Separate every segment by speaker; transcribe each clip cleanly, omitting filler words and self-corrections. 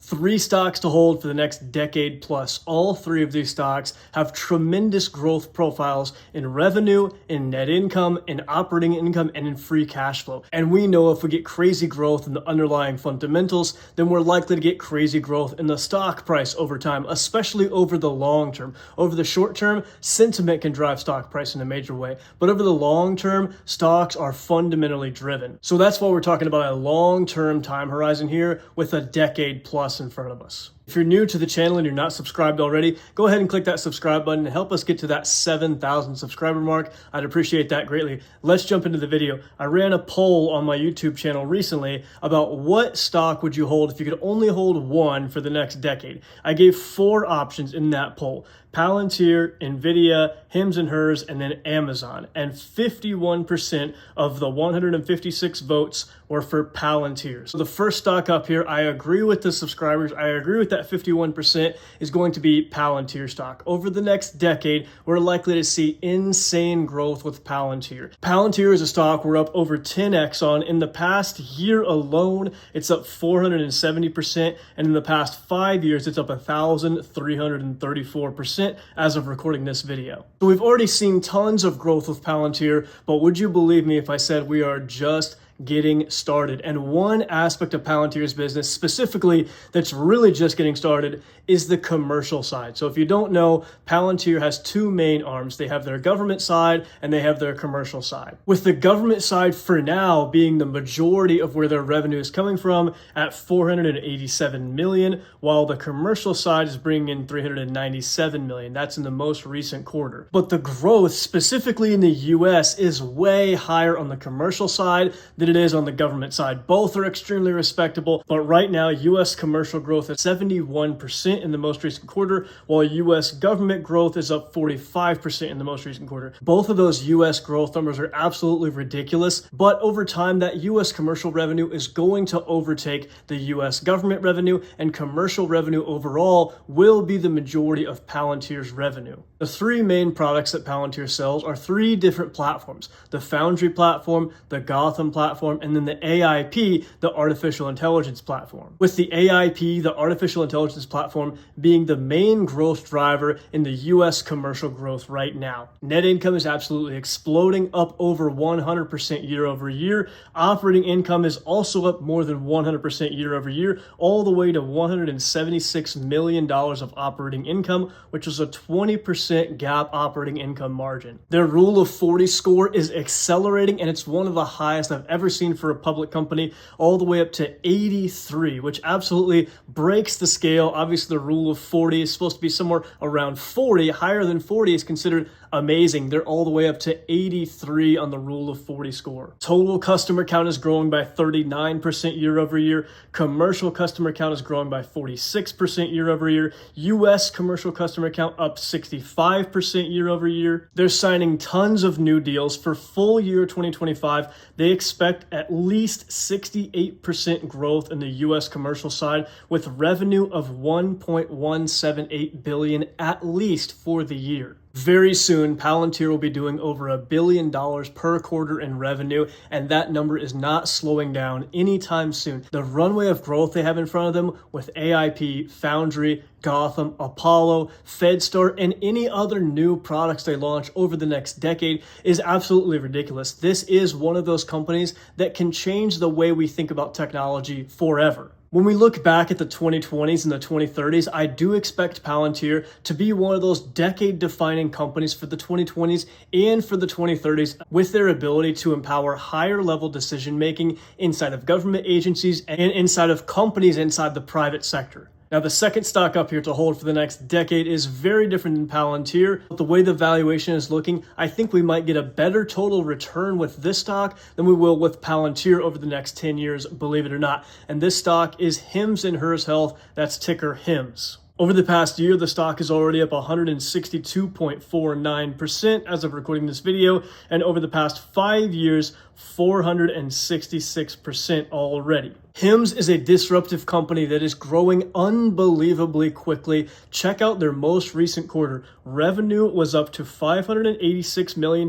Speaker 1: Three stocks to hold for the next decade plus. All three of these stocks have tremendous growth profiles in revenue, in net income, in operating income, and in free cash flow. And we know if we get crazy growth in the underlying fundamentals, then we're likely to get crazy growth in the stock price over time, especially over the long term. Over the short term, sentiment can drive stock price in a major way. But over the long term, stocks are fundamentally driven. So that's why we're talking about a long-term time horizon here with a decade plus in front of us. If you're new to the channel and you're not subscribed already, go ahead and click that subscribe button and help us get to that 7,000 subscriber mark. I'd appreciate that greatly. Let's jump into the video. I ran a poll on my YouTube channel recently about what stock would you hold if you could only hold one for the next decade. I gave 4 options in that poll: Palantir, Nvidia, Hims and Hers, and then Amazon. And 51% of the 156 votes were for Palantir. So the first stock up here, I agree with the subscribers. I agree with that 51% is going to be Palantir stock. Over the next decade, we're likely to see insane growth with Palantir. Palantir is a stock we're up over 10x on. In the past year alone, it's up 470%. And in the past 5 years, it's up 1,334% as of recording this video. So we've already seen tons of growth with Palantir, but would you believe me if I said we are just getting started? And one aspect of Palantir's business specifically that's really just getting started is the commercial side. So if you don't know, Palantir has 2 main arms. They have their government side and they have their commercial side. With the government side for now being the majority of where their revenue is coming from at 487 million, while the commercial side is bringing in 397 million. That's in the most recent quarter. But the growth specifically in the US is way higher on the commercial side than it is on the government side. Both are extremely respectable, but right now US commercial growth is 71% in the most recent quarter, while US government growth is up 45% in the most recent quarter. Both of those US growth numbers are absolutely ridiculous, but over time that US commercial revenue is going to overtake the US government revenue, and commercial revenue overall will be the majority of Palantir's revenue. The 3 main products that Palantir sells are 3 different platforms: the Foundry platform, the Gotham platform, and then the AIP, the artificial intelligence platform. With the AIP, the artificial intelligence platform, being the main growth driver in the US commercial growth right now. Net income is absolutely exploding, up over 100% year over year. Operating income is also up more than 100% year over year, all the way to $176 million of operating income, which is a 20% GAAP operating income margin. Their Rule of 40 score is accelerating, and it's one of the highest I've ever seen for a public company, all the way up to 83, which absolutely breaks the scale. Obviously, the Rule of 40 is supposed to be somewhere around 40. Higher than 40 is considered amazing. They're all the way up to 83 on the Rule of 40 score. Total customer count is growing by 39% year over year. Commercial customer count is growing by 46% year over year. US commercial customer count up 65% year over year. They're signing tons of new deals. For full year 2025, they expect at least 68% growth in the US commercial side, with revenue of $1.178 billion at least for the year. Very soon, Palantir will be doing over $1 billion per quarter in revenue, and that number is not slowing down anytime soon. The runway of growth they have in front of them with AIP, Foundry, Gotham, Apollo, FedStar, and any other new products they launch over the next decade is absolutely ridiculous. This is one of those companies that can change the way we think about technology forever. When we look back at the 2020s and the 2030s, I do expect Palantir to be one of those decade-defining companies for the 2020s and for the 2030s, with their ability to empower higher-level decision-making inside of government agencies and inside of companies inside the private sector. Now, the second stock up here to hold for the next decade is very different than Palantir. But the way the valuation is looking, I think we might get a better total return with this stock than we will with Palantir over the next 10 years, believe it or not. And this stock is Hims and Hers Health. That's ticker HIMS. Over the past year, the stock is already up 162.49% as of recording this video, and over the past 5 years, 466% already. Hims is a disruptive company that is growing unbelievably quickly. Check out their most recent quarter. Revenue was up to $586 million,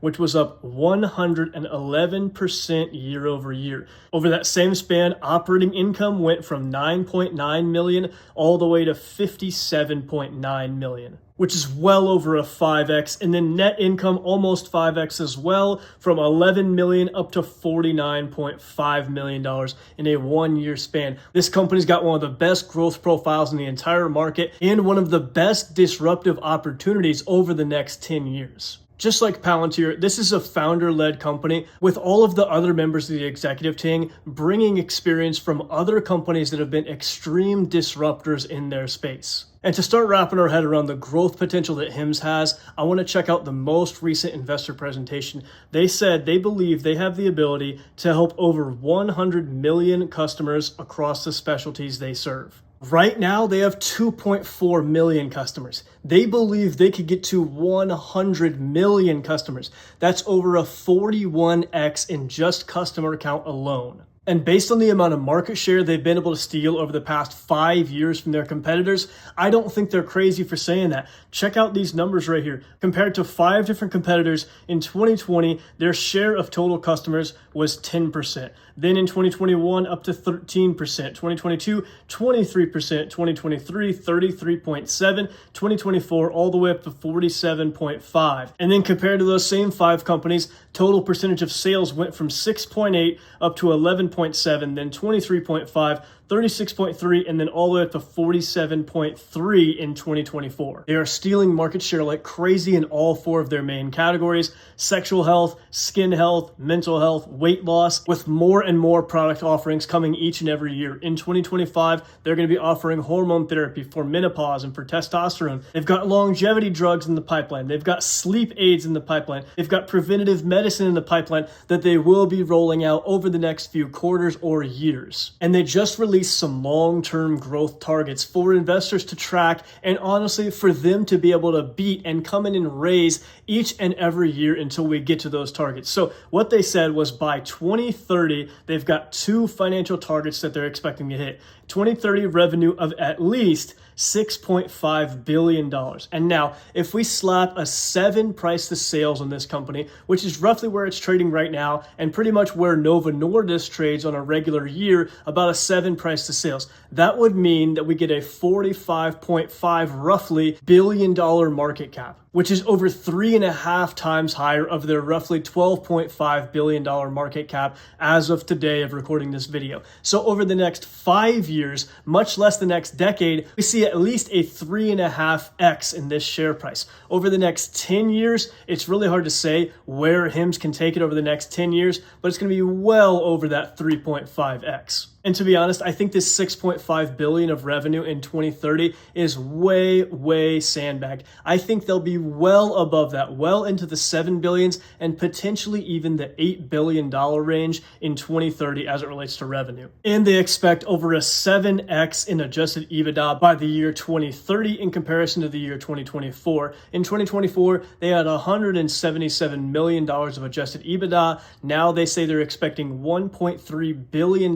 Speaker 1: which was up 111% year over year. Over that same span, operating income went from $9.9 million all the way to $57.9 million, which is well over a 5x, and then net income almost 5x as well, from $11 million up to $49.5 million in a 1-year span. This company's got one of the best growth profiles in the entire market and one of the best disruptive opportunities over the next 10 years. Just like Palantir, this is a founder-led company with all of the other members of the executive team bringing experience from other companies that have been extreme disruptors in their space. And to start wrapping our head around the growth potential that Hims has, I want to check out the most recent investor presentation. They said they believe they have the ability to help over 100 million customers across the specialties they serve. Right now, they have 2.4 million customers. They believe they could get to 100 million customers. That's over a 41x in just customer count alone. And based on the amount of market share they've been able to steal over the past 5 years from their competitors, I don't think they're crazy for saying that. Check out these numbers right here. Compared to 5 different competitors, in 2020, their share of total customers was 10%. Then in 2021, up to 13%. 2022, 23%. 2023, 33.7%. 2024, all the way up to 47.5%. And then compared to those same 5 companies, total percentage of sales went from 6.8 up to 11.7, then 23.5, 36.3, and then all the way up to 47.3 in 2024. They are stealing market share like crazy in all 4 of their main categories: sexual health, skin health, mental health, weight loss, with more and more product offerings coming each and every year. In 2025, they're going to be offering hormone therapy for menopause and for testosterone. They've got longevity drugs in the pipeline. They've got sleep aids in the pipeline. They've got preventative medicine in the pipeline that they will be rolling out over the next few quarters or years. And they just released some long-term growth targets for investors to track, and honestly for them to be able to beat and come in and raise each and every year until we get to those targets. So what they said was by 2030, they've got 2 financial targets that they're expecting to hit. 2030 revenue of at least $6.5 billion. And now, if we slap a 7 price to sales on this company, which is roughly where it's trading right now, and pretty much where Novo Nordisk trades on a regular year, about a 7 price to sales, that would mean that we get a 45.5 roughly billion-dollar market cap, which is over 3.5 times higher of their roughly $12.5 billion market cap as of today of recording this video. So over the next 5 years, much less the next decade, we see at least a 3.5x in this share price. Over the next 10 years, it's really hard to say where Hims can take it over the next 10 years, but it's going to be well over that 3.5x. And to be honest, I think this $6.5 billion of revenue in 2030 is way sandbagged. I think they'll be well above that, well into the $7 billions and potentially even the $8 billion range in 2030 as it relates to revenue. And they expect over a 7x in adjusted EBITDA by the year 2030 in comparison to the year 2024. In 2024, they had $177 million of adjusted EBITDA. Now they say they're expecting $1.3 billion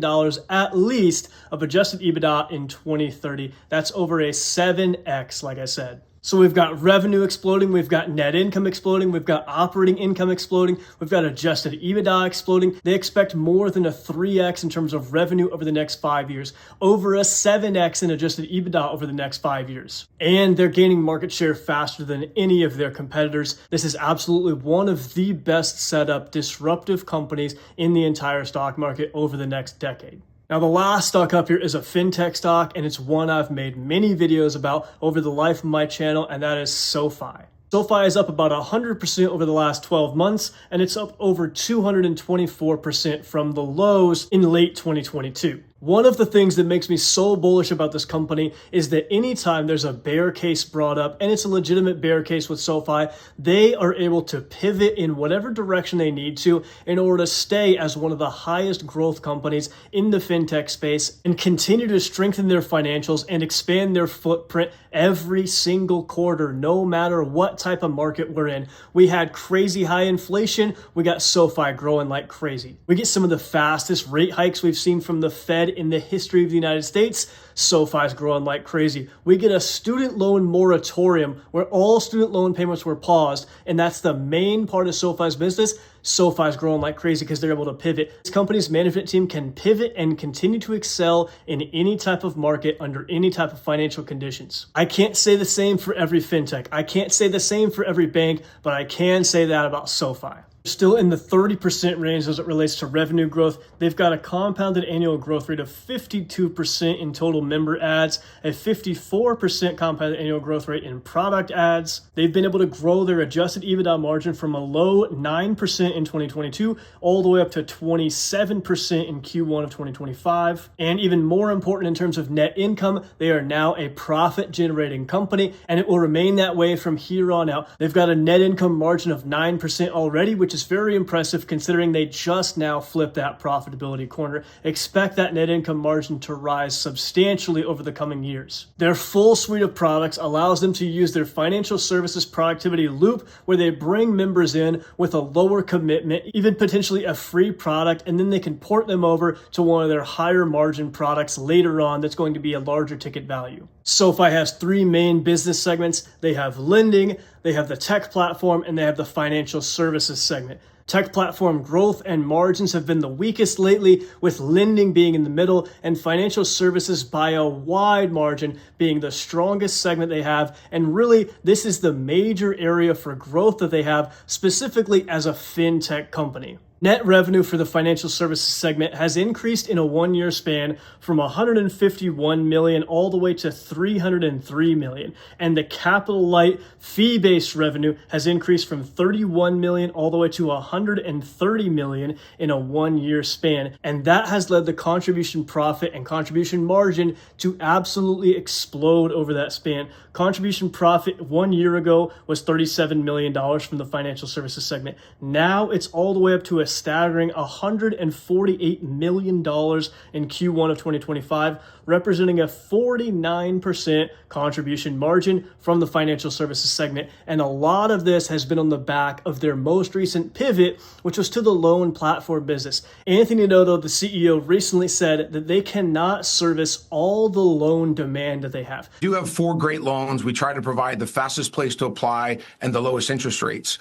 Speaker 1: at least of adjusted EBITDA in 2030. That's over a 7x, like I said. So we've got revenue exploding, we've got net income exploding, we've got operating income exploding, we've got adjusted EBITDA exploding. They expect more than a 3x in terms of revenue over the next 5 years, over a 7x in adjusted EBITDA over the next 5 years. And they're gaining market share faster than any of their competitors. This is absolutely one of the best set up disruptive companies in the entire stock market over the next decade. Now, the last stock up here is a fintech stock, and it's one I've made many videos about over the life of my channel, and that is Sofi. Sofi is up about 100% over the last 12 months, and it's up over 224% from the lows in late 2022. One of the things that makes me so bullish about this company is that anytime there's a bear case brought up, and it's a legitimate bear case with SoFi, they are able to pivot in whatever direction they need to in order to stay as one of the highest growth companies in the fintech space and continue to strengthen their financials and expand their footprint every single quarter, no matter what type of market we're in. We had crazy high inflation. We got SoFi growing like crazy. We get some of the fastest rate hikes we've seen from the Fed in the history of the United States. SoFi's growing like crazy. We get a student loan moratorium where all student loan payments were paused, and that's the main part of SoFi's business. SoFi's growing like crazy because they're able to pivot. This company's management team can pivot and continue to excel in any type of market under any type of financial conditions. I can't say the same for every fintech. I can't say the same for every bank, but I can say that about SoFi. Still in the 30% range as it relates to revenue growth. They've got a compounded annual growth rate of 52% in total member ads, a 54% compounded annual growth rate in product ads. They've been able to grow their adjusted EBITDA margin from a low 9% in 2022 all the way up to 27% in Q1 of 2025. And even more important in terms of net income, they are now a profit generating company, and it will remain that way from here on out. They've got a net income margin of 9% already, which is very impressive considering they just now flipped that profitability corner. Expect that net income margin to rise substantially over the coming years. Their full suite of products allows them to use their financial services productivity loop where they bring members in with a lower commitment, even potentially a free product, and then they can port them over to one of their higher margin products later on that's going to be a larger ticket value. SoFi has three main business segments. They have lending, they have the tech platform, and they have the financial services segment. Tech platform growth and margins have been the weakest lately, with lending being in the middle and financial services by a wide margin being the strongest segment they have. And really, this is the major area for growth that they have, specifically as a fintech company. Net revenue for the financial services segment has increased in a one-year span from 151 million all the way to 303 million. And the capital light fee-based revenue has increased from 31 million all the way to 130 million in a one-year span. And that has led the contribution profit and contribution margin to absolutely explode over that span. Contribution profit 1 year ago was $37 million from the financial services segment. Now it's all the way up to a staggering $148 million in Q1 of 2025, representing a 49% contribution margin from the financial services segment. And a lot of this has been on the back of their most recent pivot, which was to the loan platform business. Anthony Noto, the CEO, recently said that they cannot service all the loan demand that they have.
Speaker 2: We do have 4 great loans. We try to provide the fastest place to apply and the lowest interest rates.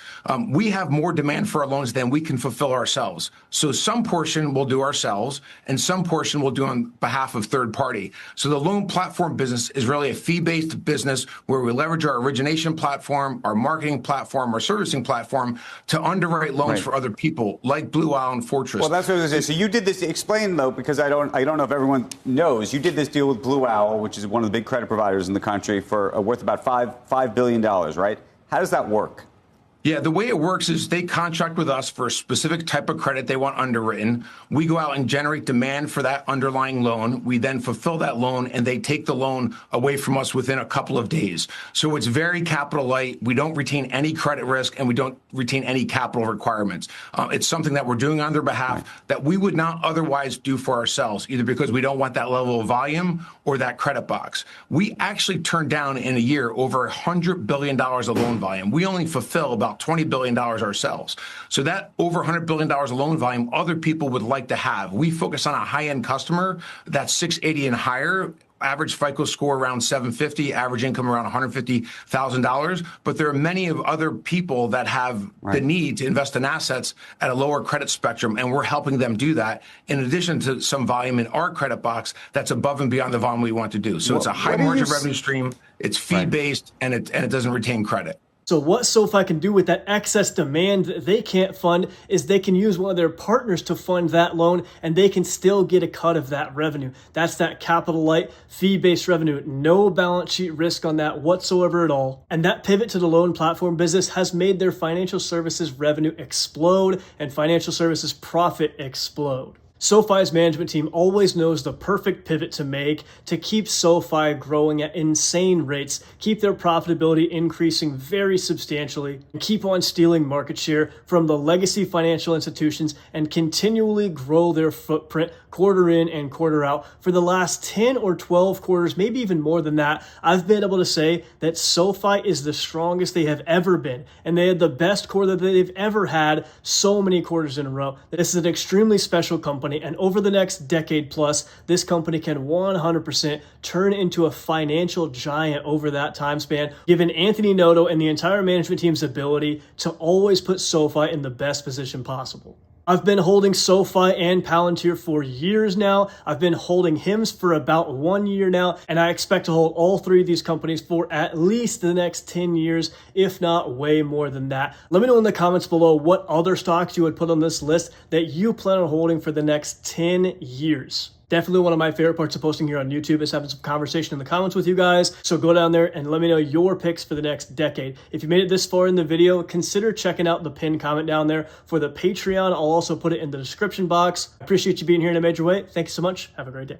Speaker 2: We have more demand for our loans than we can fulfill ourselves. So some portion we'll do ourselves and some portion we'll do on behalf of third party. So the loan platform business is really a fee-based business where we leverage our origination platform, our marketing platform, our servicing platform to underwrite loans for other people like Blue Owl and Fortress.
Speaker 3: Well, that's what I was going to say. So you did this, explain though, because I don't know if everyone knows. You did this deal with Blue Owl, which is one of the big credit providers in the country, for worth about $5 billion, right? How does that work?
Speaker 2: Yeah, the way it works is they contract with us for a specific type of credit they want underwritten. We go out and generate demand for that underlying loan. We then fulfill that loan, and they take the loan away from us within a couple of days. So it's very capital light. We don't retain any credit risk, and we don't retain any capital requirements. It's something that we're doing on their behalf that we would not otherwise do for ourselves, either because we don't want that level of volume or that credit box. We actually turn down in a year over $100 billion of loan volume. We only fulfill about $20 billion ourselves. So that over $100 billion of loan volume, other people would like to have. We focus on a high-end customer that's 680 and higher, average FICO score around 750, average income around $150,000. But there are many of other people that have the need to invest in assets at a lower credit spectrum, and we're helping them do that in addition to some volume in our credit box that's above and beyond the volume we want to do. So it's a high margin revenue stream, it's fee-based, and it doesn't retain credit.
Speaker 1: So what SoFi can do with that excess demand that they can't fund is they can use one of their partners to fund that loan, and they can still get a cut of that revenue. That's that capital light, fee-based revenue. No balance sheet risk on that whatsoever at all. And that pivot to the loan platform business has made their financial services revenue explode and financial services profit explode. SoFi's management team always knows the perfect pivot to make to keep SoFi growing at insane rates, keep their profitability increasing very substantially, and keep on stealing market share from the legacy financial institutions and continually grow their footprint quarter in and quarter out. For the last 10 or 12 quarters, maybe even more than that, I've been able to say that SoFi is the strongest they have ever been, and they had the best quarter that they've ever had so many quarters in a row. This is an extremely special company, and over the next decade plus, this company can 100% turn into a financial giant over that time span, given Anthony Noto and the entire management team's ability to always put SoFi in the best position possible. I've been holding SoFi and Palantir for years now. I've been holding HIMS for about 1 year now, and I expect to hold all three of these companies for at least the next 10 years, if not way more than that. Let me know in the comments below what other stocks you would put on this list that you plan on holding for the next 10 years. Definitely one of my favorite parts of posting here on YouTube is having some conversation in the comments with you guys. So go down there and let me know your picks for the next decade. If you made it this far in the video, consider checking out the pinned comment down there for the Patreon. I'll also put it in the description box. I appreciate you being here in a major way. Thank you so much. Have a great day.